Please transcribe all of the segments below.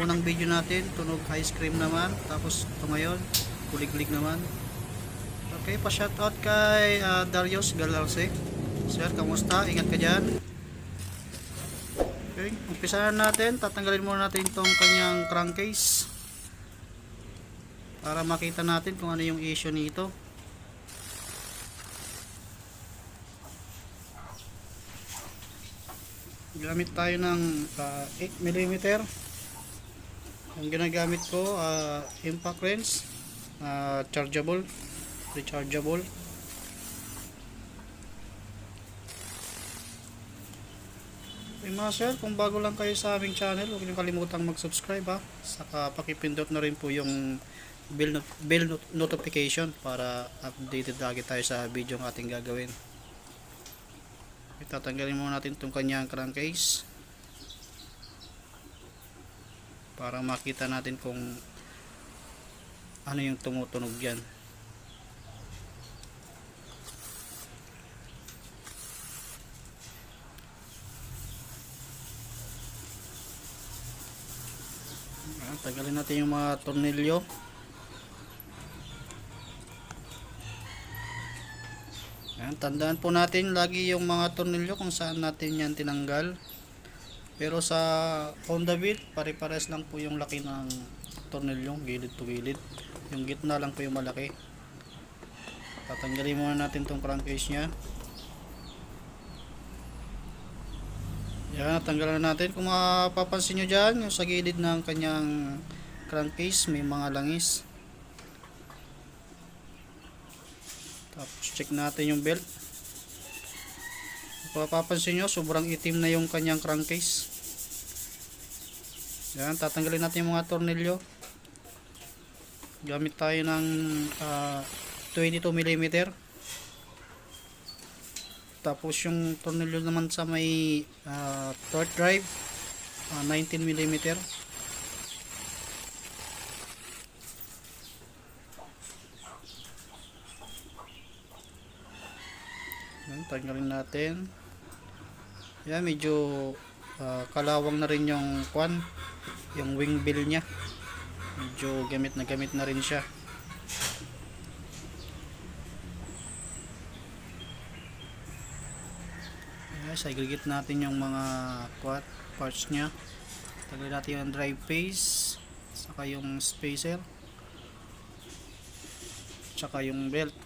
unang video natin, tunog ice cream naman. Tapos ito ngayon, kuliglig naman. Okay, pa-shoutout kay Darius Galarse. Sir, kamusta? Ingat ka dyan. Okay, umpisahan natin. Tatanggalin muna natin itong kanyang crankcase para makita natin kung ano yung issue nito. Gamit tayo ng 8mm. Ang ginagamit ko, impact wrench, chargeable, rechargeable. Mga sir, kung bago lang kayo sa aming channel, huwag niyo kalimutang mag-subscribe ha. Saka pakipindot na rin po yung bell notification para updated lagi tayo sa video ng ating gagawin. Itatanggalin muna natin itong kanyang crankcase para makita natin kung ano yung tumutunog dyan. Tanggalin natin yung mga tornilyo. Ayan, tandaan po natin lagi yung mga tornilyo kung saan natin yan tinanggal. Pero sa Honda Beat, pare-pares lang po yung laki ng tornilyo, gilid to gilid. Yung gitna lang po yung malaki. Tatanggalin muna natin tong crankcase nya. Yan, natanggalan natin. Kung mapapansin nyo dyan, yung sa gilid ng kanyang crankcase may mga langis. Tapos check natin yung belt. Kung mapapansin nyo, sobrang itim na yung kanyang crankcase. Yan, tatanggalin natin yung mga tornilyo. Gamit tayo ng 22mm. Tapos yung tornilyo naman sa may torque drive, 19mm. Tanggalin natin. Yan, medyo kalawang na rin yung yung wing bill nya. Medyo gamit na rin siya. Segregate natin yung mga parts nya. Tanggalin natin yung drive phase, saka yung spacer, saka yung belt,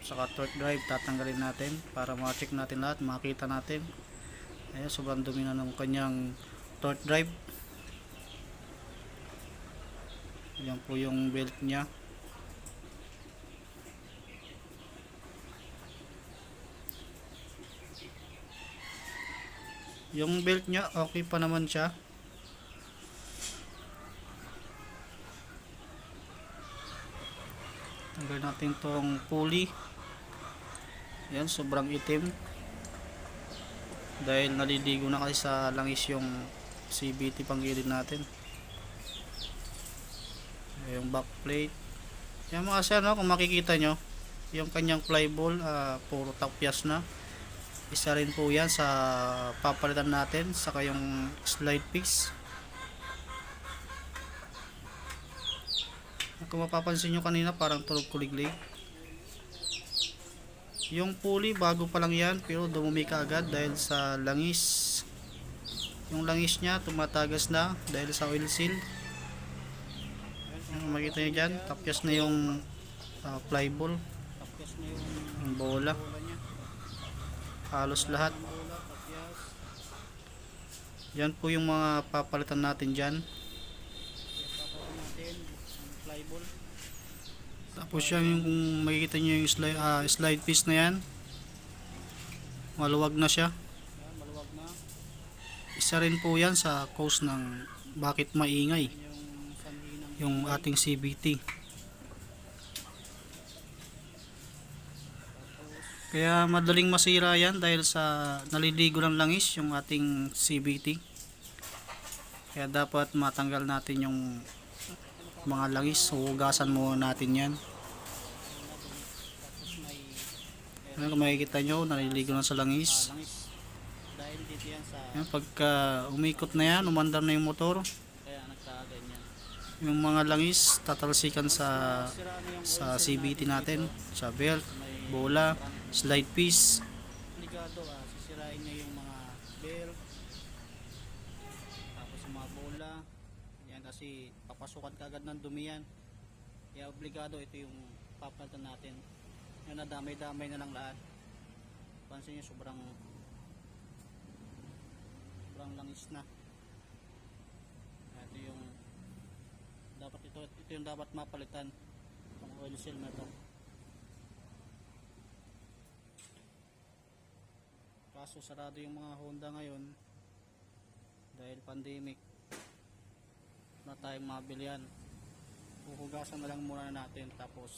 saka torque drive. Tatanggalin natin para ma-check natin lahat, makita natin. Ayan, sobrang dumi na ng kanyang torque drive. Yan po yung belt nya. Yung belt nya okay pa naman siya. Tanggalin natin tong pulley. Yan, sobrang itim dahil naliligo na kasi sa langis yung CVT panggilid natin. Yung back plate. Yan mga sir, no, kung makikita nyo, yung kanyang flyball puro tapyas na. Isa rin po yan sa papalitan natin, saka yung slide piece. Kung mapapansin nyo kanina, parang tulog kuliglig. Yung pulley bago pa lang yan, pero dumumi ka agad dahil sa langis. Yung langis nya tumatagas na dahil sa oil seal. Makita nyo dyan, tapyas na yung flyball, tapyas na yung bola, halos lahat. Yan po yung mga papalitan natin dyan. Tapos yan, yung kung makikita nyo yung slide piece na yan, maluwag na siya. Isa rin po yan sa cause ng bakit maingay yung ating CVT. Kaya madaling masira yan dahil sa naliligo ng langis yung ating CVT. Kaya dapat matanggal natin yung mga langis. Hugasan muna natin yan. Kung makikita nyo, naliligo na sa langis. Yan, pagka umikot na yan, umandar na yung motor, yung mga langis tatalsikan sa CVT natin, sa belt, bola, slide piece. Ligado, sisirain niya yung mga belt, tapos yung mga bola yan, kasi papasukan kagad ng dumi yan, kaya obligado ito yung papalitan natin. Yan, nadamay-damay na lang lahat. Pansin nyo, sobrang langis na. Ito yung dapat, ito yung dapat mapalitan, yung oil seal na ito. Kaso sarado yung mga Honda ngayon dahil pandemic, na tayong mabilihan. Huhugasan na lang muna natin, tapos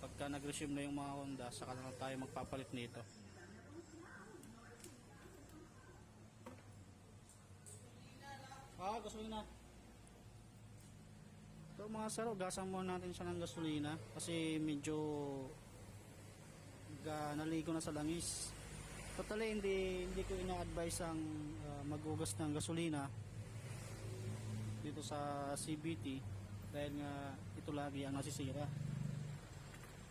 pagka nag-resume na yung mga Honda, saka na tayo magpapalit nito. Gasolina. So mga sir, gasan muna natin siya ng gasolina kasi medyo naligo na sa langis. Totally hindi ko ina-advise ang maghugas ng gasolina dito sa CVT dahil nga ito lagi ang nasisira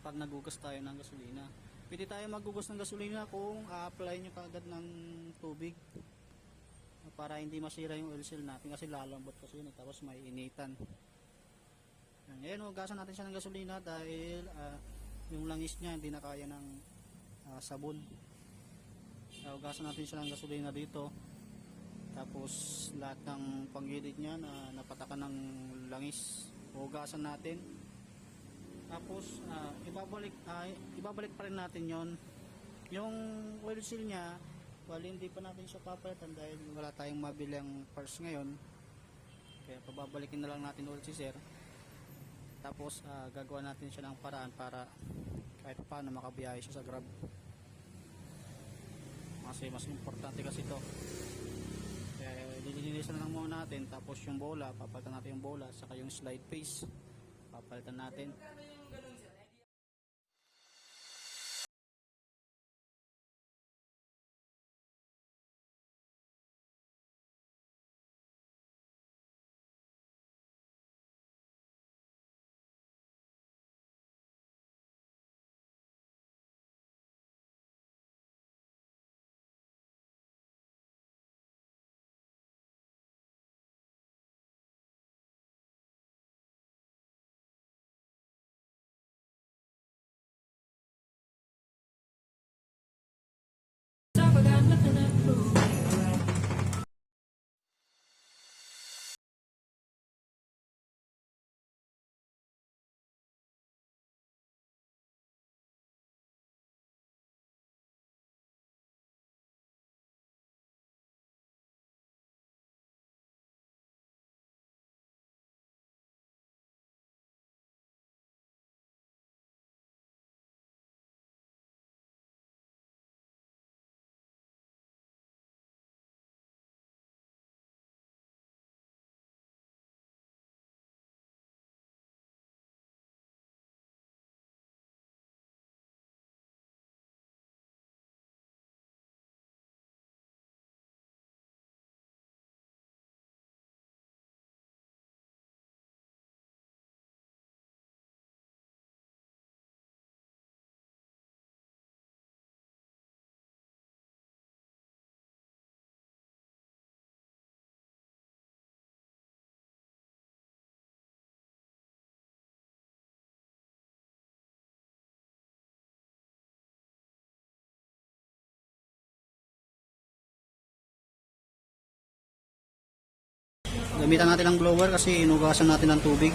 pag naghugas tayo ng gasolina. Pwede tayo maghugas ng gasolina kung a-apply nyo kaagad ng tubig para hindi masira yung oil seal natin, kasi lalambot kasi yun, tapos may initan. Ngayon, hugasan natin siya ng gasolina dahil yung langis niya hindi na kaya ng sabon. Hugasan natin siya ng gasolina dito, tapos lahat ng panggilid niya na napatakan ng langis hugasan natin, tapos ibabalik pa rin natin yung oil seal niya. Hindi pa natin siya papalitan dahil wala tayong mabilang parts ngayon, kaya pababalikin na lang natin ulit si sir. Tapos gagawa natin siya ng paraan para kahit paano makabiyahe siya sa Grab, kasi mas importante kasi ito. Kaya lilinisan na lang muna natin, tapos yung bola papalitan natin, yung bola saka yung slide piece papalitan natin. Gamitan natin ng blower kasi inugasan natin ng tubig.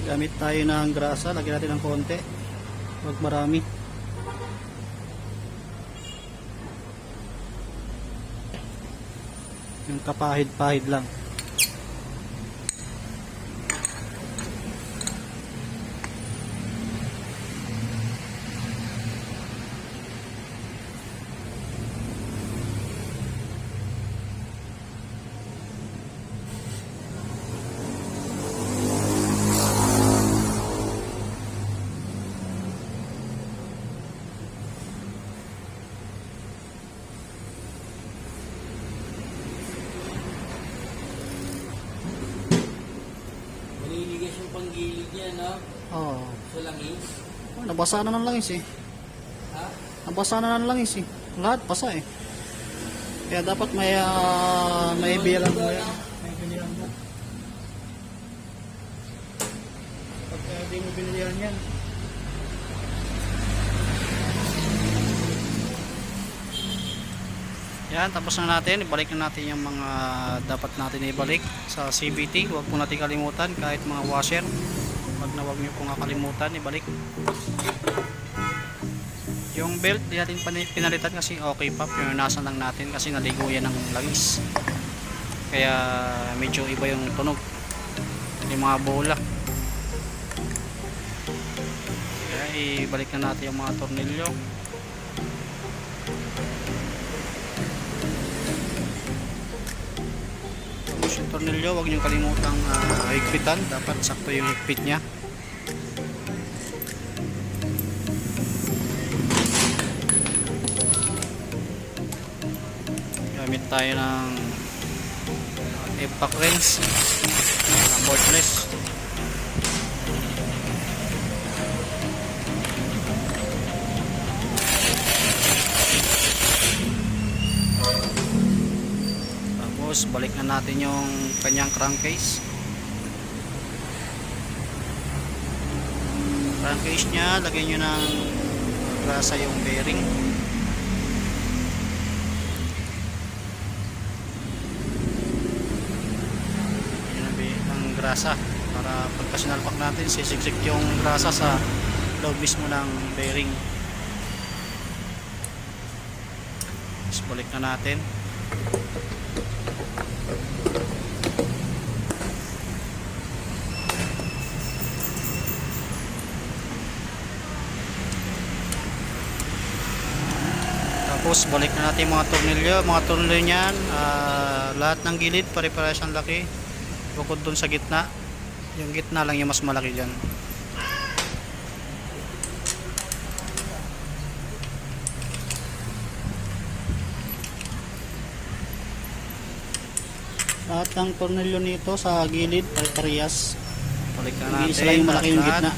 Gamit tayo ng grasa, lagyan natin ng konti, huwag marami. Yung kapahid-pahid lang. Maliligas yung panggilid niya, no? Oo. Sa langis. Oh, nabasa na ng langis eh. Ha? Nabasa na ng langis eh. Lahat basa eh. Kaya dapat may bilang mo yan. May bilihan mo. Pagka di mo binilihan yan. Yan, tapos na natin. Ibalik na natin yung mga dapat natin ibalik sa CVT. Huwag po natin kalimutan kahit mga washer. Huwag nyo pong kakalimutan ibalik. Yung belt di natin pinalitan kasi okay pa. Pinunasan lang natin kasi naligo yan ng langis. Kaya medyo iba yung tunog. Yung mga bola. Kaya ibalik na natin yung mga tornilyo. Yung tornilyo, huwag nyo kalimutang higpitan. Dapat sakto yung higpit nya. Gamit tayo ng impact wrench na cordless. Balik na natin yung kanyang crankcase nya, lagyan nyo ng grasa yung bearing. Yan ang grasa para pagka sinalpak natin sisiksik yung grasa sa loob mismo ng bearing. Balik na natin. Tapos balik na natin mga tornilyo niyan, lahat ng gilid pare-parehas ang laki bukod dun sa gitna. Yung gitna lang yung mas malaki dyan. Lahat ng tornilyo nito sa gilid pare-parehas. Balik na natin. Isa lang yung malaki yung gitna.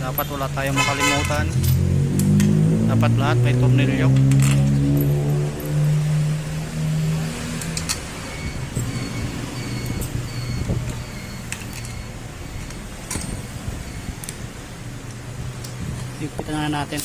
Dapat wala tayong makalimutan. Dapat lahat may tornilyo. Higpitan na natin.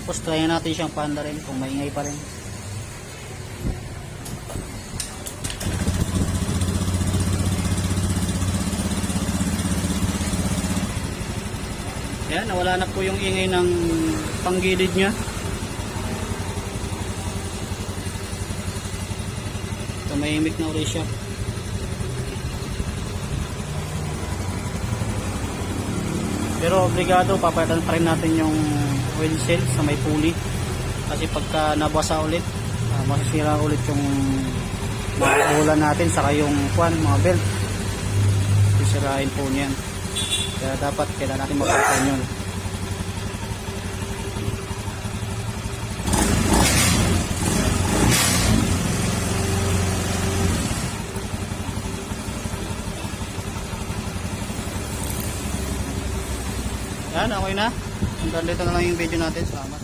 Tapos try natin siyang panda rin kung maingay pa rin. Yan, nawala na po yung ingay ng panggilid niya. Tumahimik na ulit siya. Pero obligado papalitan pa rin natin yung oil seal sa may pulley kasi pagka nabasa ulit masisira ulit yung mga ulan natin saka yung mga belt, sisirain po niyan. Kaya dapat kailangan natin mapalitan yun. Yan, okay na. Hanggang dito na lang yung video natin. Salamat.